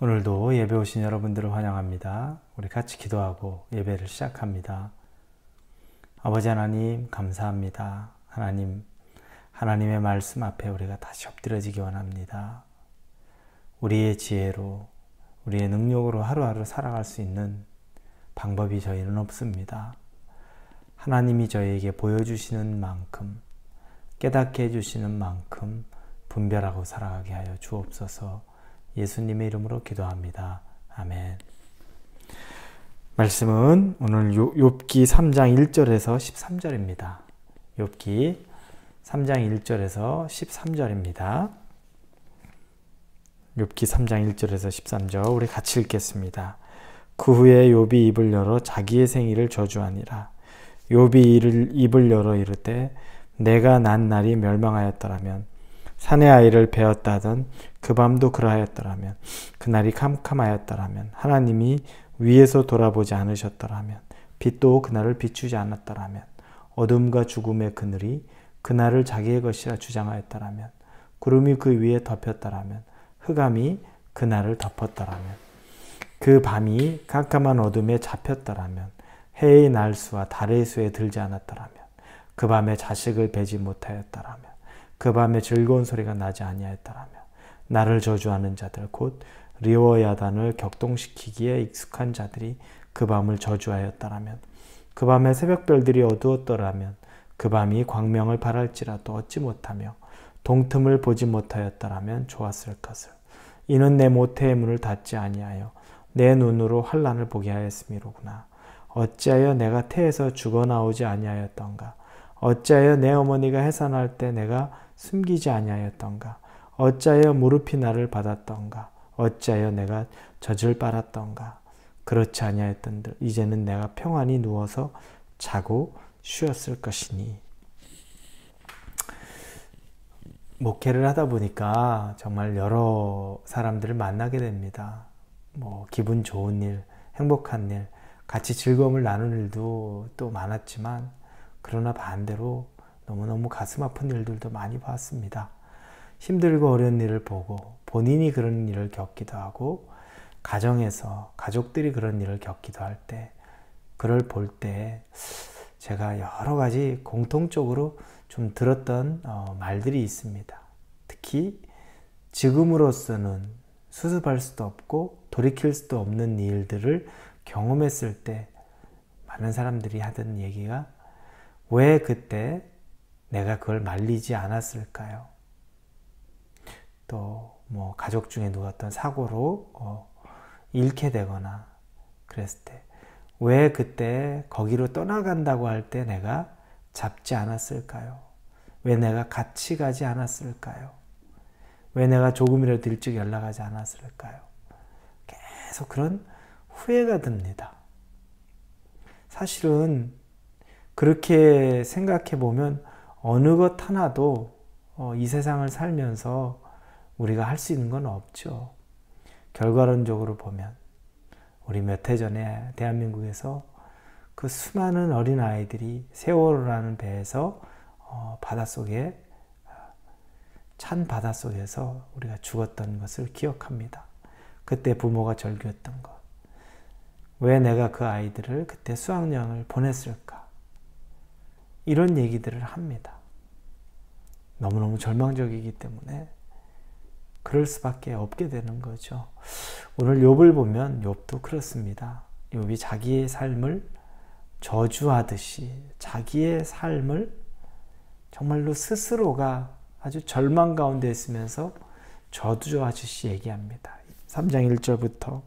오늘도 예배 오신 여러분들을 환영합니다. 우리 같이 기도하고 예배를 시작합니다. 아버지 하나님 감사합니다. 하나님의 말씀 앞에 우리가 다시 엎드려지기 원합니다. 우리의 지혜로, 우리의 능력으로 하루하루 살아갈 수 있는 방법이 저희는 없습니다. 하나님이 저희에게 보여주시는 만큼, 깨닫게 해주시는 만큼 분별하고 살아가게 하여 주옵소서. 예수님의 이름으로 기도합니다. 아멘. 말씀은 오늘 욥기 3장 1절에서 13절입니다. 욥기 3장 1절에서 13절입니다. 욥기 3장 1절에서 13절 우리 같이 읽겠습니다. 그 후에 욥이 입을 열어 자기의 생일을 저주하니라. 욥이 입을 열어 이르되 내가 난 날이 멸망하였더라면 산의 아이를 베었다 하던 그 밤도 그러하였더라면 그날이 캄캄하였더라면 하나님이 위에서 돌아보지 않으셨더라면 빛도 그날을 비추지 않았더라면 어둠과 죽음의 그늘이 그날을 자기의 것이라 주장하였더라면 구름이 그 위에 덮였더라면 흑암이 그날을 덮었더라면 그 밤이 깜깜한 어둠에 잡혔더라면 해의 날수와 달의 수에 들지 않았더라면 그 밤에 자식을 베지 못하였더라면 그 밤에 즐거운 소리가 나지 아니하였더라면 나를 저주하는 자들 곧 리워야단을 격동시키기에 익숙한 자들이 그 밤을 저주하였더라면 그 밤에 새벽별들이 어두웠더라면 그 밤이 광명을 발할지라도 얻지 못하며 동틈을 보지 못하였더라면 좋았을 것을. 이는 내 모태의 문을 닫지 아니하여 내 눈으로 환난을 보게 하였음이로구나. 어찌하여 내가 태에서 죽어나오지 아니하였던가. 어찌하여 내 어머니가 해산할 때 내가 숨기지 아니하였던가. 어찌하여 무릎이 나를 받았던가. 어찌하여 내가 젖을 빨았던가. 그렇지 아니하였던들 이제는 내가 평안히 누워서 자고 쉬었을 것이니. 목회를 하다 보니까 정말 여러 사람들을 만나게 됩니다. 기분 좋은 일, 행복한 일, 같이 즐거움을 나눌 일도 또 많았지만 그러나 반대로 너무너무 가슴 아픈 일들도 많이 봤습니다. 힘들고 어려운 일을 보고 본인이 그런 일을 겪기도 하고 가정에서 가족들이 그런 일을 겪기도 할 때 그걸 볼 때 제가 여러 가지 공통적으로 좀 들었던 말들이 있습니다. 특히 지금으로서는 수습할 수도 없고 돌이킬 수도 없는 일들을 경험했을 때 많은 사람들이 하던 얘기가 왜 그때 내가 그걸 말리지 않았을까요? 또 가족 중에 누가 어떤 사고로 잃게 되거나 그랬을 때 왜 그때 거기로 떠나간다고 할 때 내가 잡지 않았을까요? 왜 내가 같이 가지 않았을까요? 왜 내가 조금이라도 일찍 연락하지 않았을까요? 계속 그런 후회가 듭니다. 사실은 그렇게 생각해 보면 어느 것 하나도 이 세상을 살면서 우리가 할 수 있는 건 없죠. 결과론적으로 보면 우리 몇 해 전에 대한민국에서 그 수많은 어린아이들이 세월호라는 배에서 바닷속에 찬 바닷속에서 우리가 죽었던 것을 기억합니다. 그때 부모가 절규했던 것. 왜 내가 그 아이들을 그때 수학여행을 보냈을까? 이런 얘기들을 합니다. 너무너무 절망적이기 때문에 그럴 수밖에 없게 되는 거죠. 오늘 욥을 보면 욥도 그렇습니다. 욥이 자기의 삶을 저주하듯이 자기의 삶을 정말로 스스로가 아주 절망 가운데 있으면서 저주하듯이 얘기합니다. 3장 1절부터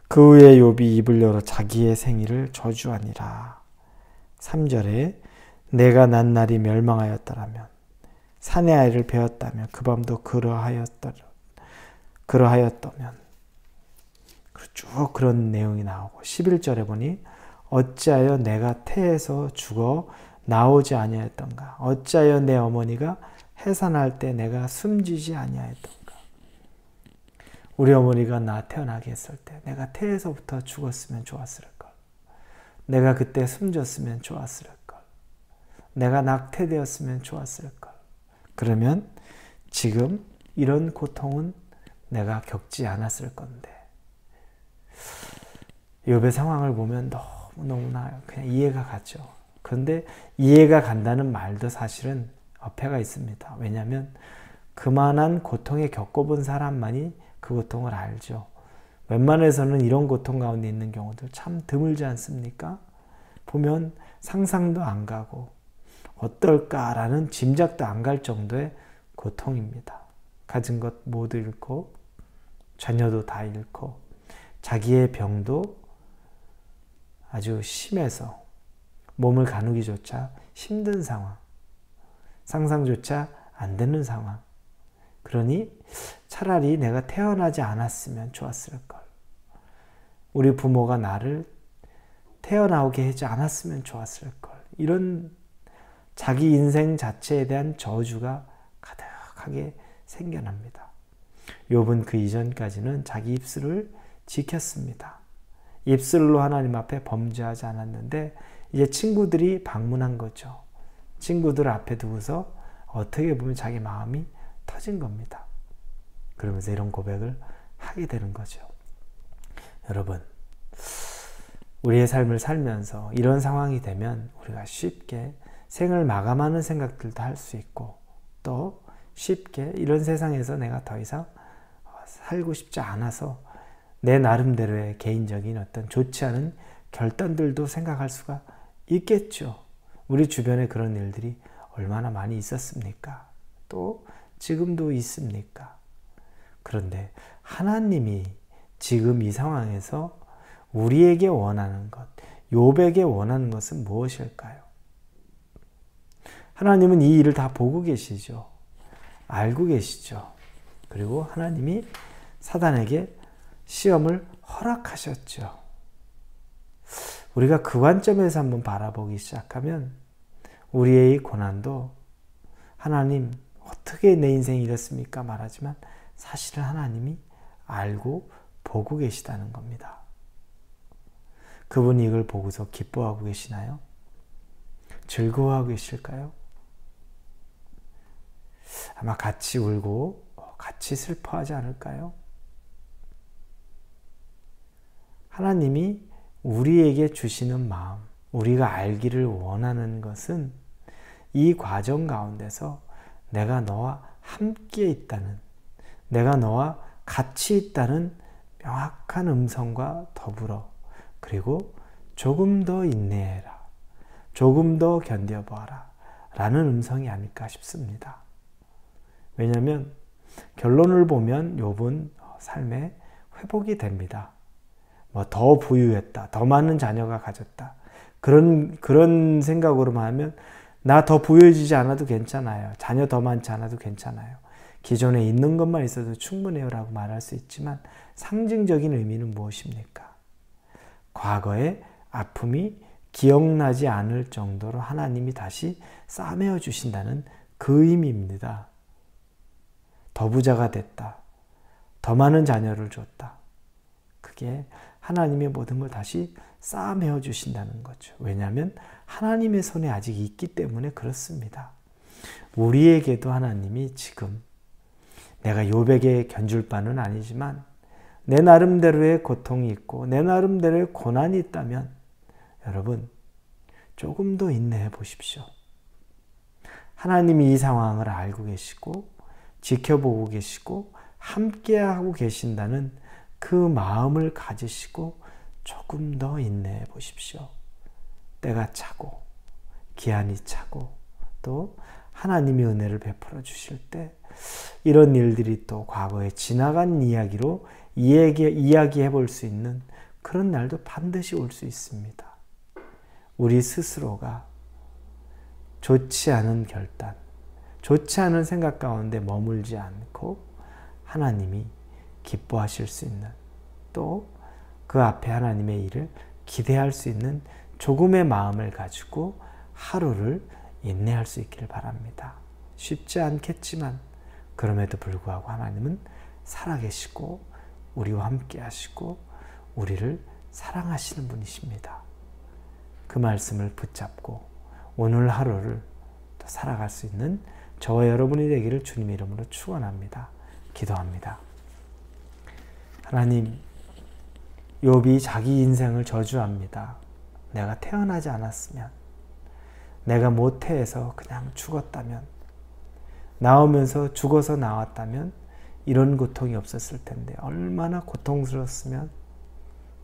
그 후에 욥이 입을 열어 자기의 생일을 저주하니라. 3절에 내가 난 날이 멸망하였더라면 산의 아이를 베었다면 그 밤도 그러하였다면 쭉 그런 내용이 나오고 11절에 보니 어찌하여 내가 태에서 죽어 나오지 아니하였던가. 어찌하여 내 어머니가 해산할 때 내가 숨지지 아니하였던가. 우리 어머니가 나 태어나게 했을 때 내가 태에서부터 죽었으면 좋았을 걸. 내가 그때 숨졌으면 좋았을 걸. 내가 낙태되었으면 좋았을 걸. 그러면 지금 이런 고통은 내가 겪지 않았을 건데. 욥의 상황을 보면 너무너무나 그냥 이해가 가죠. 그런데 이해가 간다는 말도 사실은 어폐가 있습니다. 왜냐하면 그만한 고통에 겪어본 사람만이 그 고통을 알죠. 웬만해서는 이런 고통 가운데 있는 경우도 참 드물지 않습니까? 보면 상상도 안 가고 어떨까라는 짐작도 안 갈 정도의 고통입니다. 가진 것 모두 잃고 자녀도 다 잃고 자기의 병도 아주 심해서 몸을 가누기조차 힘든 상황, 상상조차 안 되는 상황. 그러니 차라리 내가 태어나지 않았으면 좋았을 걸. 우리 부모가 나를 태어나오게 하지 않았으면 좋았을 걸. 이런 자기 인생 자체에 대한 저주가 가득하게 생겨납니다. 욥은 그 이전까지는 자기 입술을 지켰습니다. 입술로 하나님 앞에 범죄하지 않았는데 이제 친구들이 방문한 거죠. 친구들 앞에 두고서 어떻게 보면 자기 마음이 터진 겁니다. 그러면서 이런 고백을 하게 되는 거죠. 여러분, 우리의 삶을 살면서 이런 상황이 되면 우리가 쉽게 생을 마감하는 생각들도 할 수 있고 또 쉽게 이런 세상에서 내가 더 이상 살고 싶지 않아서 내 나름대로의 개인적인 어떤 좋지 않은 결단들도 생각할 수가 있겠죠. 우리 주변에 그런 일들이 얼마나 많이 있었습니까? 또 지금도 있습니까? 그런데 하나님이 지금 이 상황에서 우리에게 원하는 것, 욥에게 원하는 것은 무엇일까요? 하나님은 이 일을 다 보고 계시죠. 알고 계시죠. 그리고 하나님이 사단에게 시험을 허락하셨죠. 우리가 그 관점에서 한번 바라보기 시작하면 우리의 이 고난도 하나님 어떻게 내 인생이 이렇습니까? 말하지만 사실은 하나님이 알고 보고 계시다는 겁니다. 그분이 이걸 보고서 기뻐하고 계시나요? 즐거워하고 계실까요? 아마 같이 울고 같이 슬퍼하지 않을까요? 하나님이 우리에게 주시는 마음, 우리가 알기를 원하는 것은 이 과정 가운데서 내가 너와 함께 있다는, 내가 너와 같이 있다는 명확한 음성과 더불어 그리고 조금 더 인내해라, 조금 더 견뎌보아라 라는 음성이 아닐까 싶습니다. 왜냐하면 결론을 보면 욥은 삶에 회복이 됩니다. 더 부유했다, 더 많은 자녀가 가졌다, 그런 생각으로만 하면 나 더 부유해지지 않아도 괜찮아요. 자녀 더 많지 않아도 괜찮아요. 기존에 있는 것만 있어도 충분해요 라고 말할 수 있지만 상징적인 의미는 무엇입니까? 과거의 아픔이 기억나지 않을 정도로 하나님이 다시 싸매어 주신다는 그 의미입니다. 더 부자가 됐다, 더 많은 자녀를 줬다. 그게 하나님의 모든 걸 다시 싸매어 주신다는 거죠. 왜냐하면 하나님의 손에 아직 있기 때문에 그렇습니다. 우리에게도 하나님이 지금 내가 욥에게 견줄 바는 아니지만 내 나름대로의 고통이 있고 내 나름대로의 고난이 있다면 여러분 조금 더 인내해 보십시오. 하나님이 이 상황을 알고 계시고 지켜보고 계시고 함께하고 계신다는 그 마음을 가지시고 조금 더 인내해 보십시오. 때가 차고 기한이 차고 또 하나님의 은혜를 베풀어 주실 때 이런 일들이 또 과거에 지나간 이야기로 이야기해 볼 수 있는 그런 날도 반드시 올 수 있습니다. 우리 스스로가 좋지 않은 결단, 좋지 않은 생각 가운데 머물지 않고 하나님이 기뻐하실 수 있는 또 그 앞에 하나님의 일을 기대할 수 있는 조금의 마음을 가지고 하루를 인내할 수 있기를 바랍니다. 쉽지 않겠지만 그럼에도 불구하고 하나님은 살아계시고 우리와 함께 하시고 우리를 사랑하시는 분이십니다. 그 말씀을 붙잡고 오늘 하루를 또 살아갈 수 있는 저와 여러분이 되기를 주님의 이름으로 축원합니다. 기도합니다. 하나님, 욥이 자기 인생을 저주합니다. 내가 태어나지 않았으면, 내가 모태에서 그냥 죽었다면, 나오면서 죽어서 나왔다면 이런 고통이 없었을 텐데 얼마나 고통스러웠으면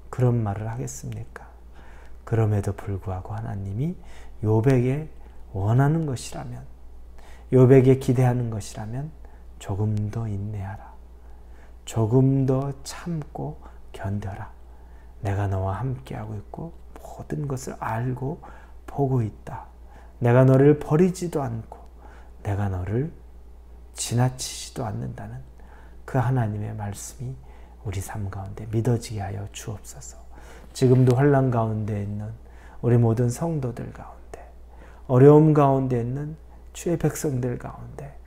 그런 말을 하겠습니까? 그럼에도 불구하고 하나님이 욥에게 원하는 것이라면, 욥에게 기대하는 것이라면 조금 더 인내하라. 조금 더 참고 견뎌라. 내가 너와 함께하고 있고 모든 것을 알고 보고 있다. 내가 너를 버리지도 않고 내가 너를 지나치지도 않는다는 그 하나님의 말씀이 우리 삶 가운데 믿어지게 하여 주옵소서. 지금도 환난 가운데 있는 우리 모든 성도들 가운데, 어려움 가운데 있는 주의 백성들 가운데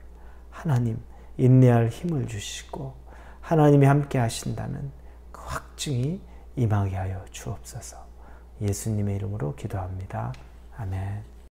하나님 인내할 힘을 주시고 하나님이 함께 하신다는 그 확증이 임하게 하여 주옵소서. 예수님의 이름으로 기도합니다. 아멘.